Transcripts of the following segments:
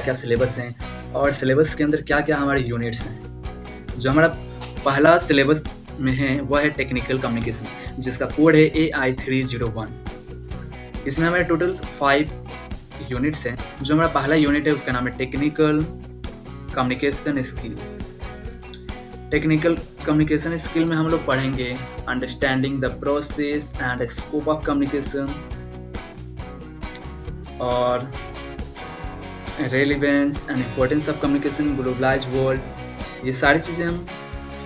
क्या सिलेबस हैं और सिलेबस के अंदर क्या-क्या हमारे यूनिट्स हैं। जो हमारा पहला सिलेबस में है वह है टेक्निकल कम्युनिकेशन, जिसका कोड है AI301। इसमें हमारे टोटल 5 यूनिट्स हैं। जो हमारा पहला यूनिट है उसका नाम है technical communication skills. Technical communication skill में हम लोग पढ़ेंगे understanding the process and scope of communication और relevance and importance of communication globalise world. ये सारी चीज़ें हम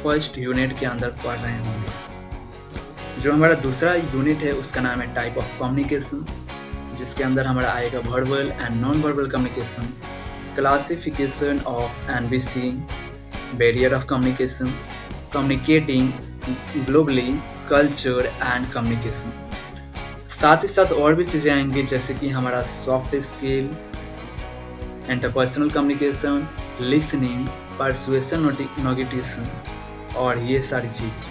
फर्स्ट यूनिट के अंदर पढ़ रहे होंगे। जो हमारा दूसरा यूनिट है उसका नाम है टाइप ऑफ कम्युनिकेशन, जिसके अंदर हमारा आएगा verbal and non verbal communication, classification of NVC, barrier of communication, communicating globally, culture and communication. साथ ही साथ और भी चीज़ें आएंगी जैसे कि हमारा soft skill, interpersonal communication, listening, persuasion, negotiation और ये सारी चीज़ें।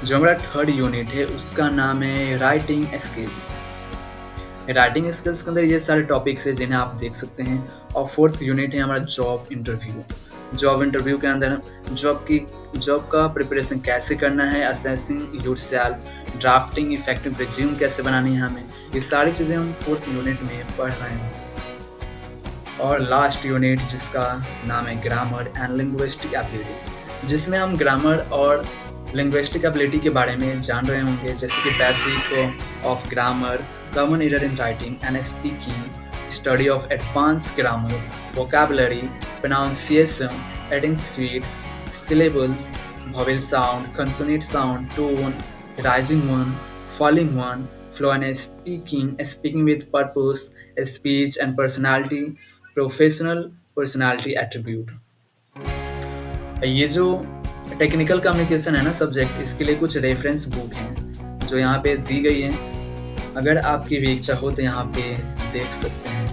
जो हमारा थर्ड यूनिट है उसका नाम है राइटिंग स्किल्स। राइटिंग स्किल्स के अंदर ये सारे टॉपिक्स हैं जिन्हें आप देख सकते हैं। और फोर्थ यूनिट है हमारा जॉब इंटरव्यू। जॉब इंटरव्यू के अंदर जॉब का प्रिपरेशन कैसे करना है, assessing yourself, drafting effective resume कैसे बनानी है हमें, ये सारी चीज़ें हम फोर्थ यूनिट में पढ़ रहे हैं। और लास्ट यूनिट जिसका नाम है ग्रामर एंड लिंग्विस्टिक एबिलिटी, जिसमें हम ग्रामर और लिंग्विस्टिक एबिलिटी के बारे में जान रहे होंगे, जैसे कि basic of grammar, common error in writing and speaking, study of advance grammar, vocabulary, pronunciation, adding speed, syllables, vowel sound, consonant sound, tone, rising one, falling one, flow and speaking with purpose, speech and personality, professional personality attribute। ये जो technical communication है ना subject, इसके लिए कुछ reference book हैं जो यहाँ पे दी गई हैं। अगर आपकी भी इच्छा हो तो यहाँ पे देख सकते हैं।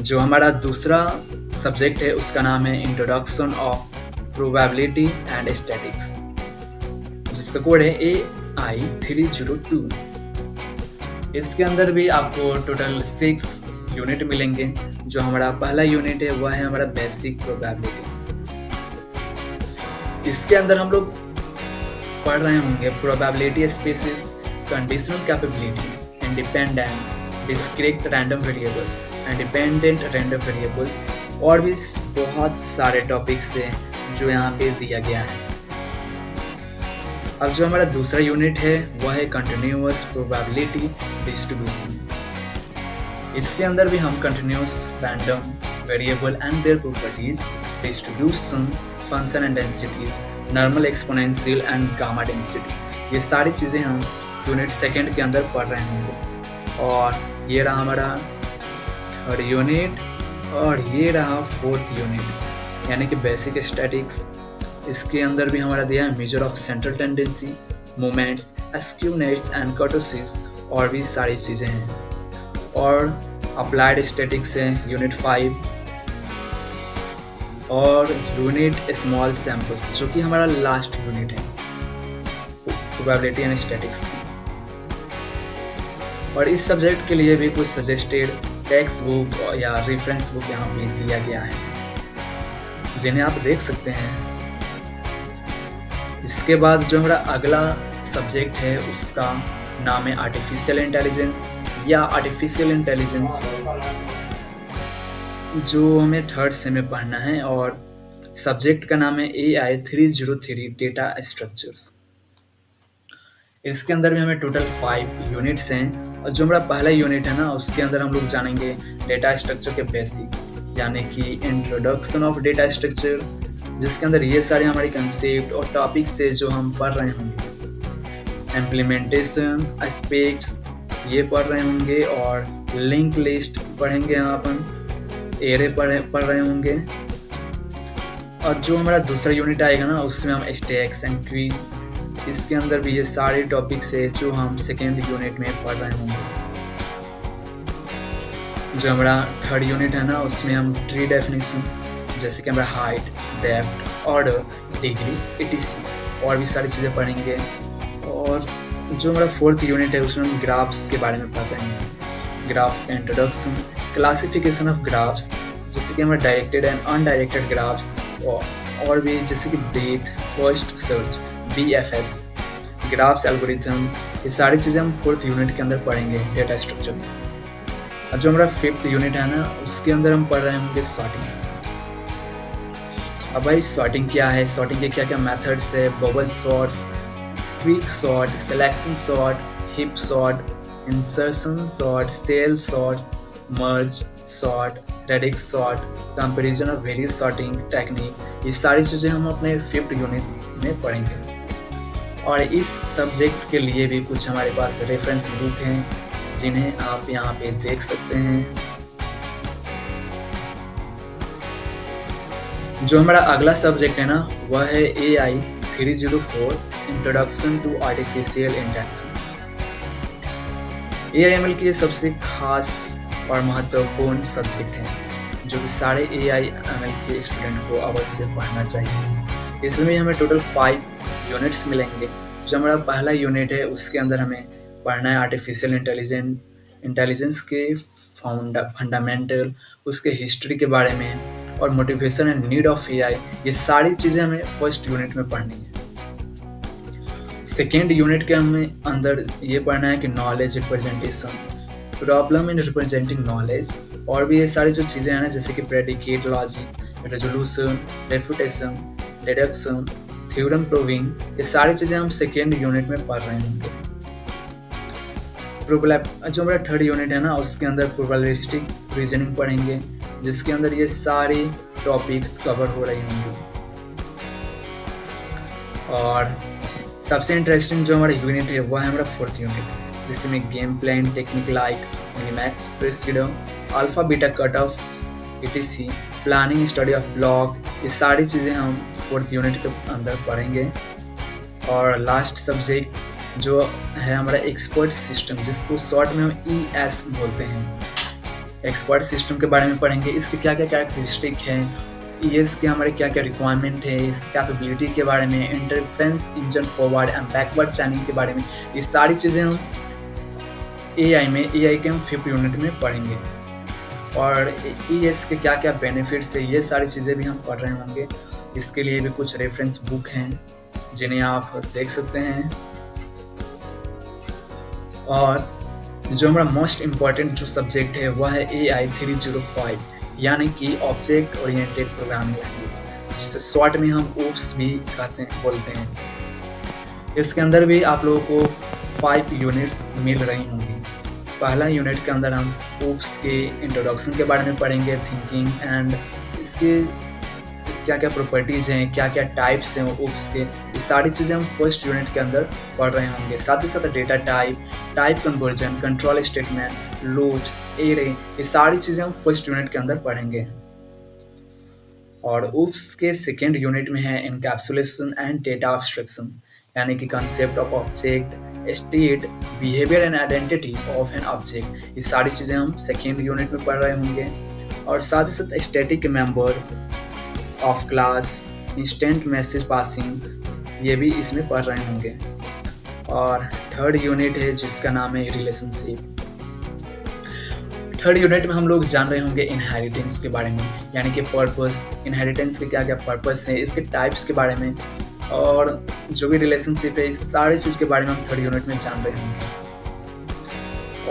जो हमारा दूसरा सब्जेक्ट है उसका नाम है introduction of probability and statics, जिसका कोड है AI302। इसके अंदर भी आपको टोटल 6 यूनिट मिलेंगे। जो हमारा पहला यूनिट है वह है हमारा बेसिक प्रोबेबिलिटी। इसके अंदर हम लोग पढ़ रहे होंगे probability spaces, conditional capability, independence, discrete random variables, independent random variables और भी बहुत सारे टॉपिक्स हैं जो यहाँ पे दिया गया है। अब जो हमारा दूसरा यूनिट है वह है कंटिन्यूअस प्रोबेबिलिटी डिस्ट्रीब्यूशन। इसके अंदर भी हम continuous random variable and their properties, distribution, function and densities, normal exponential and gamma density, ये सारी चीज़ें हम यूनिट सेकेंड के अंदर पढ़ रहे होंगे। और ये रहा हमारा थर्ड यूनिट और ये रहा फोर्थ यूनिट यानी कि बेसिक स्टैटिक्स। इसके अंदर भी हमारा दिया है measure of central tendency, moments, skewness and kurtosis और भी सारी चीज़ें हैं। और अप्लाइड स्टैटिक्स है यूनिट 5 और यूनिट स्मॉल सैम्पल्स जो कि हमारा लास्ट यूनिट है प्रोबेबिलिटी एंड स्टैटिक्स की। और इस सब्जेक्ट के लिए भी कुछ सजेस्टेड टेक्स्ट बुक या रेफरेंस बुक यहाँ पे दिया गया है जिन्हें आप देख सकते हैं। इसके बाद जो हमारा अगला सब्जेक्ट है उसका नाम है आर्टिफिशियल इंटेलिजेंस या आर्टिफिशियल इंटेलिजेंस, जो हमें थर्ड सेम में पढ़ना है। और सब्जेक्ट का नाम है AI303 डेटा स्ट्रक्चर्स। इसके अंदर भी हमें टोटल 5 यूनिट्स हैं। और जो हमारा पहला यूनिट है ना उसके अंदर हम लोग जानेंगे डेटा स्ट्रक्चर के बेसिक यानी कि इंट्रोडक्शन ऑफ डेटा स्ट्रक्चर, जिसके अंदर ये सारे हमारे कंसेप्ट और टॉपिक्स है जो हम पढ़ रहे होंगे। इम्प्लीमेंटेशन, एस्पेक्ट्स ये पढ़ रहे होंगे और लिंक लिस्ट पढ़ेंगे यहाँ अपन, एरे पढ़ रहे होंगे। और जो हमारा दूसरा यूनिट आएगा ना उसमें हम स्टैक्स एंड क्वी, इसके अंदर भी ये सारे टॉपिक्स है जो हम सेकेंड यूनिट में पढ़ रहे होंगे। जो हमारा थर्ड यूनिट है ना उसमें हम ट्री डेफिनेशन जैसे कि हमारा height, depth, order, degree, etc और भी सारी चीज़ें पढ़ेंगे। और जो हमारा फोर्थ यूनिट है उसमें हम ग्राफ्स के बारे में पढ़ रहे हैं। Graphs introduction, classification of graphs, जैसे कि हमारे डायरेक्टेड एंड अनडायरेक्टेड ग्राफ्स, और भी जैसे कि breadth first search, BFS, graphs algorithm, ये सारी चीज़ें हम 4th यूनिट के अंदर पढ़ेंगे डेटा स्ट्रक्चर में। और जो हमारा 5th यूनिट है ना, उसके अंदर हम पढ़ रहे होंगे सॉर्टिंग। अब भाई सॉर्टिंग क्या है, सॉर्टिंग के क्या क्या मेथड्स है, bubble sorts, quick sort, selection sort, heap sort, insertion sort, shell sorts, merge sort, radix sort, comparison of various sorting technique, ये सारी चीज़ें हम अपने 5th यूनिट में पढ़ेंगे। और इस सब्जेक्ट के लिए भी कुछ हमारे पास रेफरेंस बुक हैं जिन्हें आप यहाँ पे देख सकते हैं। जो हमारा अगला सब्जेक्ट है ना, वह है AI 304 introduction to artificial intelligence. AIML की सबसे खास और महत्वपूर्ण सब्जेक्ट है जो कि सारे AIML के स्टूडेंट को अवश्य पढ़ना चाहिए। इसमें हमें टोटल 5 यूनिट्स मिलेंगे। जो हमारा पहला यूनिट है उसके अंदर हमें पढ़ना है आर्टिफिशियल इंटेलिजेंस के फंडामेंटल, उसके हिस्ट्री के बारे में, और motivation and need of AI, ये सारी चीज़ें हमें फर्स्ट यूनिट में पढ़नी है। सेकेंड यूनिट के हमें अंदर ये पढ़ना है कि knowledge representation, problem in representing knowledge, और भी ये सारी जो चीज़ें हैं ना, जैसे कि predicate logic, resolution, refutation, deduction, theorem proving, ये सारी चीज़ें हम सेकेंड यूनिट में पढ़ रहे होंगे। जो हमारा थर्ड यूनिट है ना, उसके अंदर प्रोबेबिलिस्टिक रीजनिंग पढ़ेंगे, जिसके अंदर ये सारी टॉपिक्स कवर हो रही होंगी। और सबसे इंटरेस्टिंग जो हमारा यूनिट है वह है हमारा 4th यूनिट, जिसमें game plan technique like minimax, प्रेसिडम, alpha beta cut off, etc, planning, study of block, ये सारी चीज़ें हम 4th यूनिट के अंदर पढ़ेंगे। और लास्ट सब्जेक्ट जो है हमारा एक्सपर्ट सिस्टम, जिसको शॉर्ट में हम ES बोलते हैं। एक्सपर्ट सिस्टम के बारे में पढ़ेंगे, इसके क्या क्या कैरेक्टरिस्टिक हैं, ES के हमारे क्या क्या रिक्वायरमेंट है, इसकी कैपेबिलिटी के बारे में, interference engine forward and backward चैनिंग के बारे में, ये सारी चीज़ें हम AI के हम 5th यूनिट में पढ़ेंगे। और ES के क्या क्या बेनिफिट्स है, ये सारी चीज़ें भी हम पढ़ रहे होंगे। इसके लिए भी कुछ रेफरेंस बुक हैं जिन्हें आप देख सकते हैं। और जो हमारा मोस्ट इम्पॉर्टेंट जो सब्जेक्ट है वह है AI 305, यानी कि ऑब्जेक्ट ओरिएंटेड प्रोग्रामिंग लैंग्वेज, जिसे शॉर्ट में हम OOPS भी बोलते हैं। इसके अंदर भी आप लोगों को 5 यूनिट्स मिल रही होंगी। पहला यूनिट के अंदर हम OOPS के इंट्रोडक्शन के बारे में पढ़ेंगे, थिंकिंग एंड इसके क्या क्या प्रॉपर्टीज़ हैं, क्या क्या टाइप्स हैं OOPS के, ये सारी चीज़ें हम फर्स्ट यूनिट के अंदर पढ़ रहे होंगे। साथ ही साथ data type conversion, control statement, loops, array, ये सारी चीज़ें हम फर्स्ट यूनिट के अंदर पढ़ेंगे। और OOPS के सेकेंड यूनिट में है इनकैप्सुलेशन एंड डेटा एब्स्ट्रैक्शन, यानी कि concept of object, state, behaviour and identity of an object, ये सारी चीज़ें हम सेकेंड यूनिट में पढ़ रहे होंगे। और साथ ही साथ static member of class, instant message passing, ये भी इसमें पढ़ रहे होंगे। और थर्ड यूनिट है जिसका नाम है रिलेशनशिप। थर्ड यूनिट में हम लोग जान रहे होंगे इनहेरिटेंस के बारे में, यानी कि पर्पस, इनहेरिटेंस के क्या क्या पर्पस है, इसके टाइप्स के बारे में, और जो भी रिलेशनशिप है, इस सारी चीज़ के बारे में हम थर्ड यूनिट में जान रहे होंगे।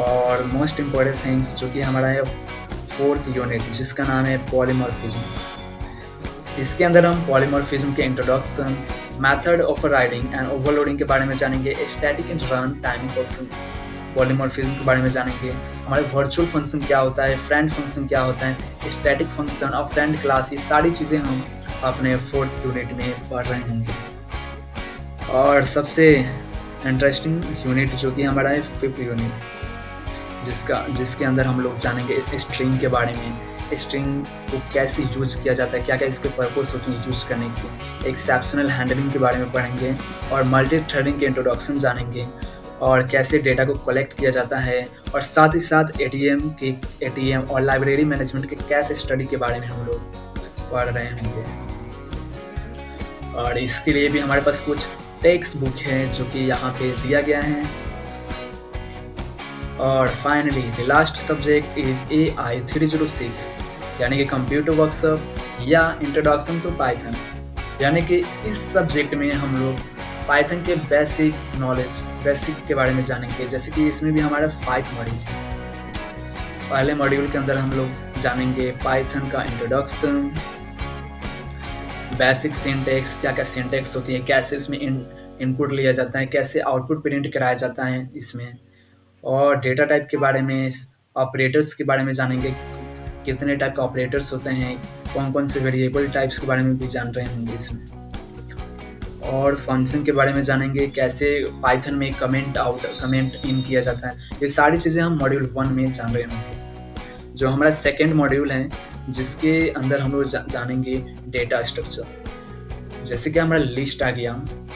और मोस्ट इम्पॉर्टेंट थिंग्स जो कि हमारा है 4th यूनिट, जिसका नाम है पॉलीमॉर्फिज्म। इसके अंदर हम पॉलीमॉर्फिज्म के introduction, method of riding and overloading के बारे में जानेंगे, static and run timing of polymorphism के बारे में जानेंगे, हमारे वर्चुअल फंक्शन क्या होता है, फ्रेंड फंक्शन क्या होता है, स्टैटिक फंक्शन और फ्रेंड क्लास, ये सारी चीज़ें हम अपने 4th यूनिट में पढ़ रहे होंगे। और सबसे इंटरेस्टिंग यूनिट जो कि हमारा है 5th यूनिट, जिसके अंदर हम लोग जानेंगे स्ट्रिंग के बारे में, स्ट्रिंग को कैसे यूज किया जाता है, क्या क्या इसके पर्पस होते हैं यूज करने की, एक्सेप्शनल हैंडलिंग के बारे में पढ़ेंगे, और मल्टी थ्रेडिंग के इंट्रोडक्शन जानेंगे, और कैसे डेटा को कलेक्ट किया जाता है, और साथ ही साथ ATM और लाइब्रेरी मैनेजमेंट के कैश स्टडी के बारे में हम लोग पढ़ रहे होंगे। और इसके लिए भी हमारे पास कुछ टेक्स्ट बुक है जो कि यहाँ पे दिया गया है। और finally the last subject is AI 306 यानी कि कंप्यूटर वर्कशॉप या इंट्रोडक्शन टू पाइथन। यानी कि इस सब्जेक्ट में हम लोग पाइथन के बेसिक के बारे में जानेंगे। जैसे कि इसमें भी हमारा 5 मॉड्यूल्स हैं। पहले मॉड्यूल के अंदर हम लोग जानेंगे पाइथन का इंट्रोडक्शन, बेसिक सिंटैक्स, क्या क्या सिंटैक्स होती है, कैसे इसमें इनपुट लिया जाता है, कैसे आउटपुट प्रिंट कराया जाता है इसमें, और डेटा टाइप के बारे में, ऑपरेटर्स के बारे में जानेंगे, कितने टाइप के ऑपरेटर्स होते हैं, कौन कौन से वेरिएबल टाइप्स के बारे में भी जान रहे होंगे इसमें, और फंक्शन के बारे में जानेंगे, कैसे पाइथन में कमेंट इन किया जाता है। ये सारी चीज़ें हम मॉड्यूल 1 में जान रहे होंगे। जो हमारा सेकेंड मॉड्यूल है जिसके अंदर हम लोग जानेंगे डेटा स्ट्रक्चर। जैसे कि हमारा लिस्ट आ गया,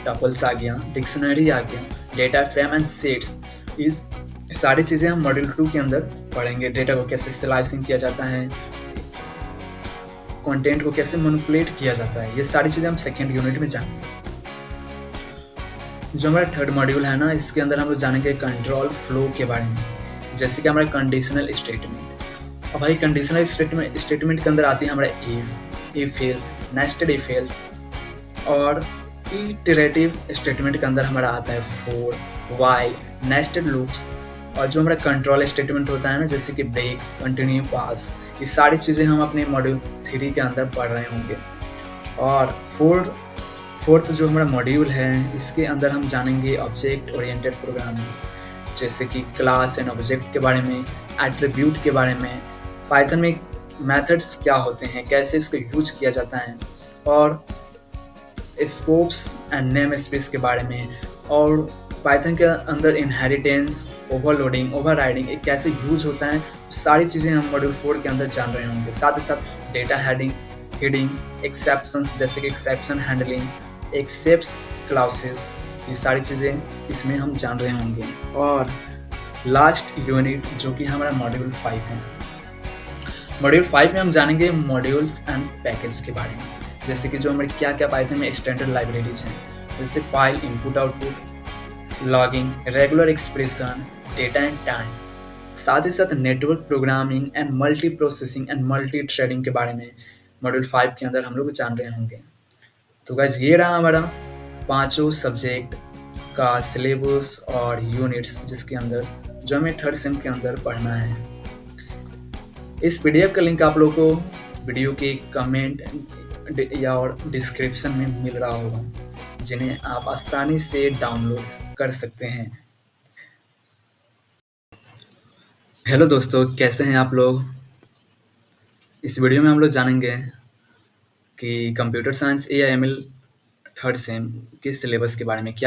टपल्स आ गया, डिक्शनरी आ गया, डेटा फ्रेम एंड सेट्स, इस सारी चीज़ें हम मॉड्यूल 2 के अंदर पढ़ेंगे। डेटा को कैसे स्लाइसिंग किया जाता है, कंटेंट को कैसे मैनिपुलेट किया जाता है, ये सारी चीज़ें हम सेकेंड यूनिट में जानेंगे। जो हमारा थर्ड मॉड्यूल है ना, इसके अंदर हम लोग जानेंगे कंट्रोल फ्लो के बारे में। जैसे कि हमारा कंडीशनल स्टेटमेंट। अब भाई कंडीशनल स्टेटमेंट के अंदर आती है हमारा if else, nested if else, और इटरेटिव स्टेटमेंट के अंदर हमारा आता है फॉर, व्हाइल, नेस्टेड लूप्स, और जो हमारा कंट्रोल स्टेटमेंट होता है ना, जैसे कि ब्रेक, कंटिन्यू, पास, ये सारी चीज़ें हम अपने मॉड्यूल 3 के अंदर पढ़ रहे होंगे। और फोर्थ जो हमारा मॉड्यूल है, इसके अंदर हम जानेंगे ऑब्जेक्ट ओरिएंटेड प्रोग्रामिंग। जैसे कि क्लास एंड ऑब्जेक्ट के बारे में, एट्रीब्यूट के बारे में, पाइथन में मेथड्स क्या होते हैं, कैसे इसको यूज किया जाता है, और स्कोप्स एंड नेम स्पेस के बारे में, और पाइथन के अंदर इनहेरिटेंस, ओवरलोडिंग, ओवरराइडिंग एक कैसे यूज होता है, सारी चीज़ें हम मॉड्यूल 4 के अंदर जान रहे होंगे। साथ ही साथ डेटा हेडिंग, एक्सेप्शंस, जैसे कि एक्सेप्शन हैंडलिंग, एक्सेप्ट्स क्लाउसेस, ये सारी चीज़ें इसमें हम जान रहे होंगे। और लास्ट यूनिट जो कि हमारा मॉड्यूल 5 है। मॉड्यूल 5 में हम जानेंगे मॉड्यूल्स एंड पैकेज के बारे में। जैसे कि जो हमारे क्या क्या पाइथन में स्टैंडर्ड लाइब्रेरीज हैं, जैसे file input output, logging, regular expression, data and time. साथ ही साथ network programming and multi processing and multi threading के बारे में मॉड्यूल 5 के अंदर हम लोग जान रहे होंगे। तो गाइस ये रहा हमारा 5 सब्जेक्ट का सिलेबस और यूनिट्स, जिसके अंदर जो हमें थर्ड सेम के अंदर पढ़ना है। इस पीडीएफ का लिंक आप लोगों को वीडियो के कमेंट या और डिस्क्रिप्शन में मिल रहा होगा, जिन्हें आप आसानी से डाउनलोड कर सकते हैं। हेलो दोस्तों, कैसे हैं आप लोग? इस वीडियो में हम लोग जानेंगे कि computer science AI ML third same के सिलेबस के बारे में क्या